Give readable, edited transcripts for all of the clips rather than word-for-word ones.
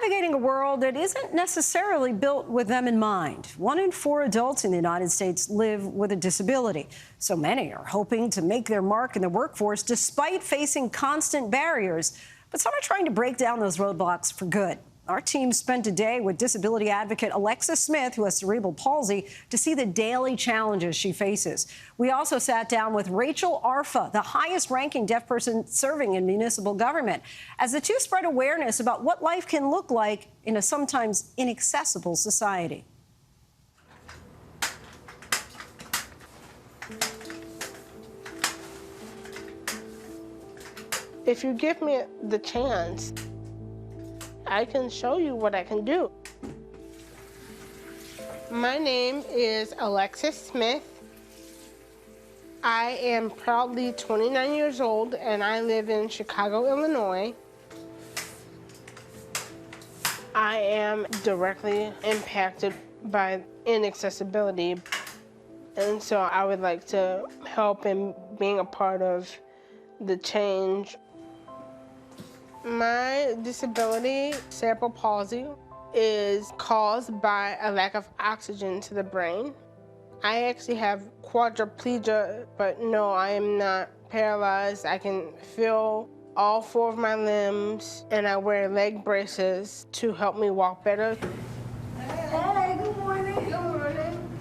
navigating a world that isn't necessarily built with them in mind. 1 in 4 adults in the United States live with a disability. So many are hoping to make their mark in the workforce despite facing constant barriers. But some are trying to break down those roadblocks for good. Our team spent a day with disability advocate Alexis Smith, who has cerebral palsy, to see the daily challenges she faces. We also sat down with Rachel Arfa, the highest-ranking deaf person serving in municipal government, as the two spread awareness about what life can look like in a sometimes inaccessible society. If you give me the chance, I can show you what I can do. My name is Alexis Smith. I am proudly 29 years old, and I live in Chicago, Illinois. I am directly impacted by inaccessibility, and so I would like to help in being a part of the change. My disability, cerebral palsy, is caused by a lack of oxygen to the brain. I actually have quadriplegia, but no, I am not paralyzed. I can feel all 4 of my limbs, and I wear leg braces to help me walk better. Hey, good morning. Good morning.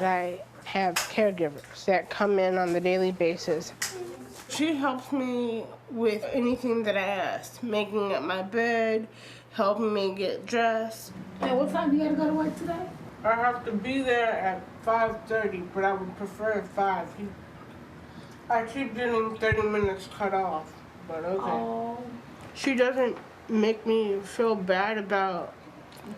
I have caregivers that come in on the daily basis. She helps me with anything that I ask, making up my bed, helping me get dressed. Hey, what time do you gotta go to work today? I have to be there at 5:30, but I would prefer 5. I keep getting 30 minutes cut off, but okay. Oh. She doesn't make me feel bad about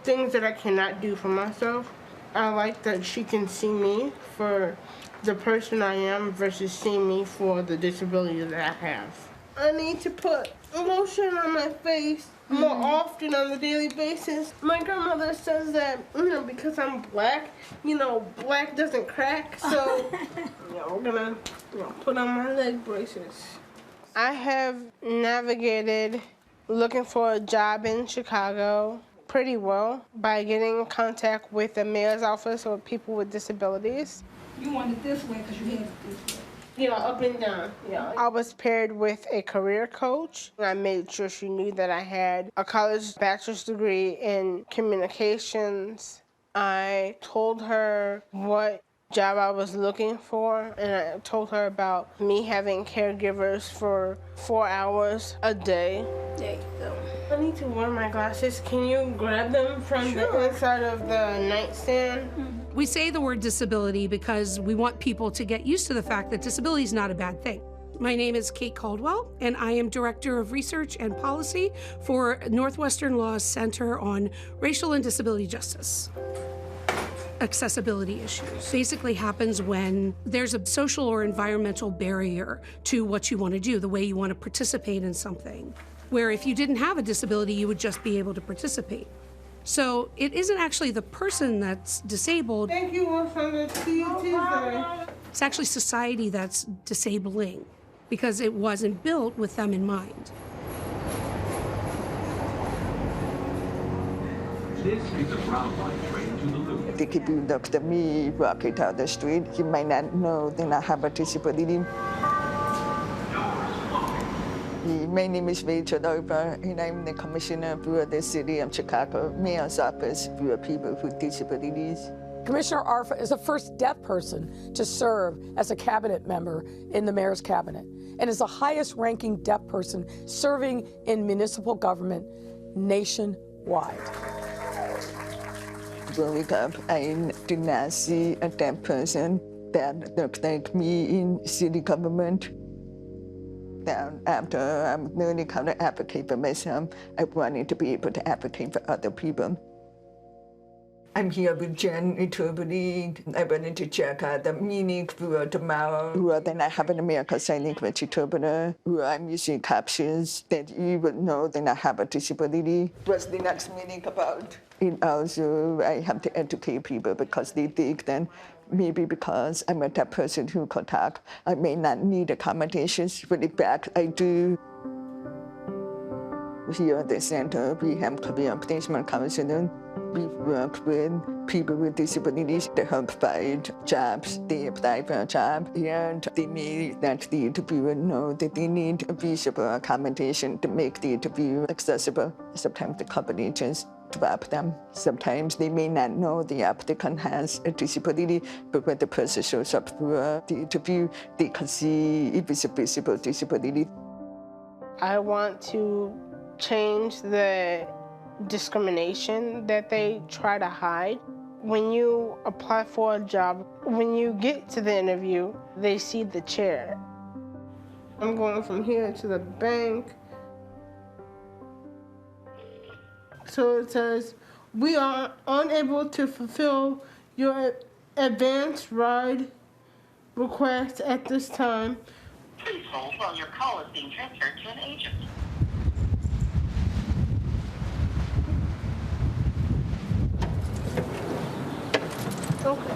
things that I cannot do for myself. I like that she can see me for the person I am versus seeing me for the disability that I have. I need to put lotion on my face more often on a daily basis. My grandmother says that, because I'm black, black doesn't crack, so we're gonna put on my leg braces. I have navigated looking for a job in Chicago pretty well by getting in contact with the mayor's office or people with disabilities. You want it this way because you have it this way. Yeah, up and down. Yeah. I was paired with a career coach. I made sure she knew that I had a college bachelor's degree in communications. I told her what job I was looking for, and I told her about me having caregivers for 4 hours a day. There you go. I need to wear my glasses. Can you grab them from the inside of the nightstand? We say the word disability because we want people to get used to the fact that disability is not a bad thing. My name is Kate Caldwell, and I am Director of Research and Policy for Northwestern Law's Center on Racial and Disability Justice. Accessibility issues basically happens when there's a social or environmental barrier to what you want to do, the way you want to participate in something, where if you didn't have a disability, you would just be able to participate. So it isn't actually the person that's disabled. Thank you for the tea. It's actually society that's disabling because it wasn't built with them in mind. This is a Brown Line train to the Loop. I think if you looked at me walking down the street, you might not know that I have a disability. My name is Rachel Arfa, and I'm the commissioner for the City of Chicago Mayor's Office for people with disabilities. Commissioner Arfa is the first deaf person to serve as a cabinet member in the mayor's cabinet and is the highest-ranking deaf person serving in municipal government nationwide. Growing up, I did not see a deaf person that looked like me in city government. Then after I'm learning how to advocate for myself, I wanted to be able to advocate for other people. I'm here with Jen interpreting. I wanted to check out the meaning for tomorrow. Then I have an American Sign Language interpreter who I'm using captions that you would know that I have a disability. What's the next meaning about? And also, I have to educate people because they think that maybe because I'm a deaf person who can talk, I may not need accommodations, but in fact, I do. here at the center, we have career placement counseling. We work with people with disabilities to help find jobs. They apply for a job and they may let the interviewer know that they need a visual accommodation to make the interview accessible. Sometimes the company just drop them. Sometimes they may not know the applicant has a disability, but when the person shows up for the interview, they can see if it's a visible disability. I want to change the discrimination that they try to hide. When you apply for a job, when you get to the interview, they see the chair. I'm going from here to the bank. So it says, we are unable to fulfill your advance ride request at this time. Please hold while your call is being transferred to an agent. Okay.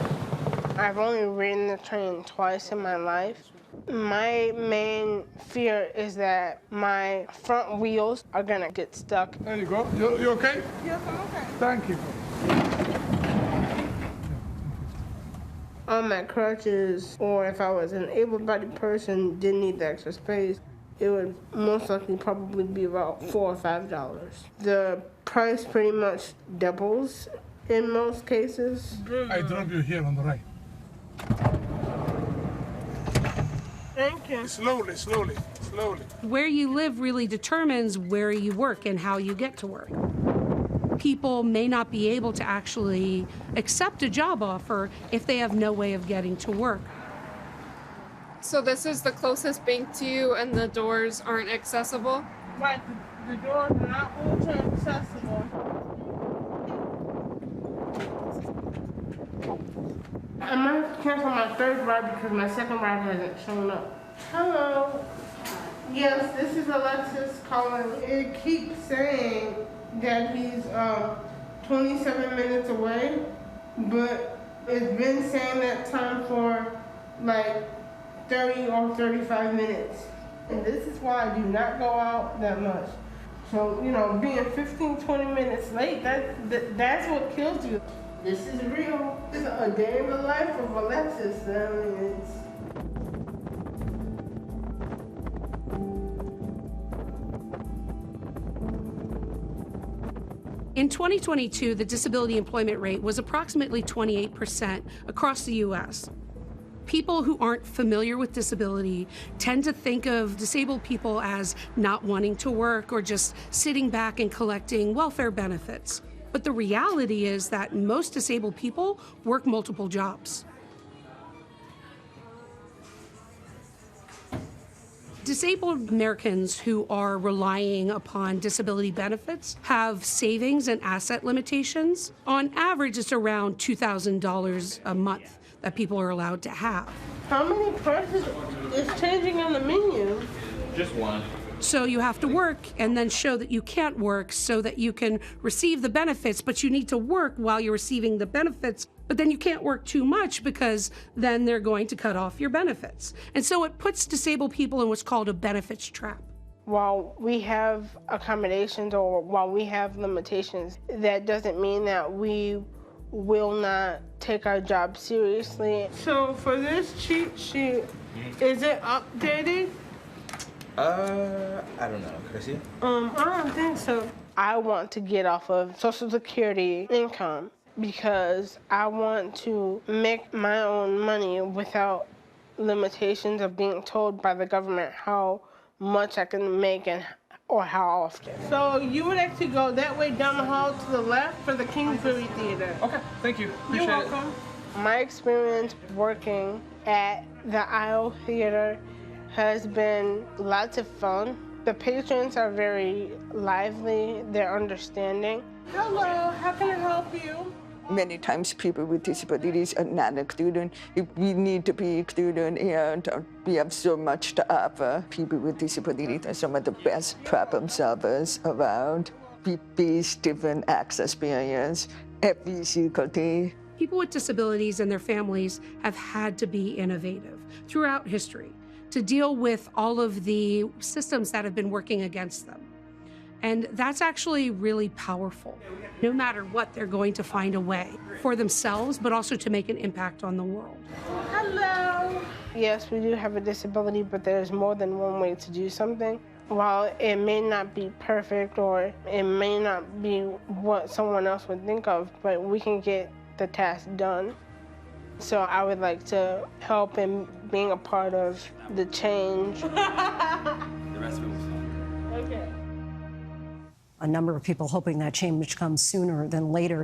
I've only ridden the train twice in my life. My main fear is that my front wheels are gonna get stuck. There you go. You okay? Yes, I'm okay. Thank you. On my crutches, or if I was an able-bodied person, didn't need the extra space, it would most likely probably be about $4 or $5. The price pretty much doubles in most cases. I drop you here on the right. Thank you. Slowly, slowly, slowly. Where you live really determines where you work and how you get to work. People may not be able to actually accept a job offer if they have no way of getting to work. So this is the closest bank to you and the doors aren't accessible? Right, the doors are not wheelchair accessible. I might have to cancel my third ride because my second ride hasn't shown up. Hello. Yes, this is Alexis calling. It keeps saying that he's 27 minutes away, but it's been saying that time for like 30 or 35 minutes. And this is why I do not go out that much. So, you know, being 15, 20 minutes late, that's what kills you. This is real. It's a day in the life of Alexis. I mean, it's... In 2022, the disability employment rate was approximately 28% across the U.S. People who aren't familiar with disability tend to think of disabled people as not wanting to work or just sitting back and collecting welfare benefits. But the reality is that most disabled people work multiple jobs. Disabled Americans who are relying upon disability benefits have savings and asset limitations. On average, it's around $2,000 a month that people are allowed to have. How many prices is changing on the menu? Just one. So you have to work and then show that you can't work so that you can receive the benefits, but you need to work while you're receiving the benefits. But then you can't work too much because then they're going to cut off your benefits. And so it puts disabled people in what's called a benefits trap. While we have accommodations or while we have limitations, that doesn't mean that we will not take our job seriously. So for this cheat sheet, is it updated? I don't know, Chrissy. I don't think so. I want to get off of Social Security income because I want to make my own money without limitations of being told by the government how much I can make and or how often. So you would actually go that way down the hall to the left for the Kingsbury Theater. Okay, thank you. Appreciate You're welcome. My experience working at the Isle Theater has been lots of fun. The patrons are very lively, they're understanding. Hello, how can I help you? Many times people with disabilities are not included. We need to be included, and we have so much to offer. People with disabilities are some of the best problem solvers around. We face different access barriers every single day. People with disabilities and their families have had to be innovative throughout history to deal with all of the systems that have been working against them. And that's actually really powerful. No matter what, they're going to find a way for themselves, but also to make an impact on the world. Hello. Yes, we do have a disability, but there's more than one way to do something. While it may not be perfect or it may not be what someone else would think of, but we can get the task done. So I would like to help in being a part of the change. The rest of it was fun. Okay. A number of people hoping that change comes sooner than later.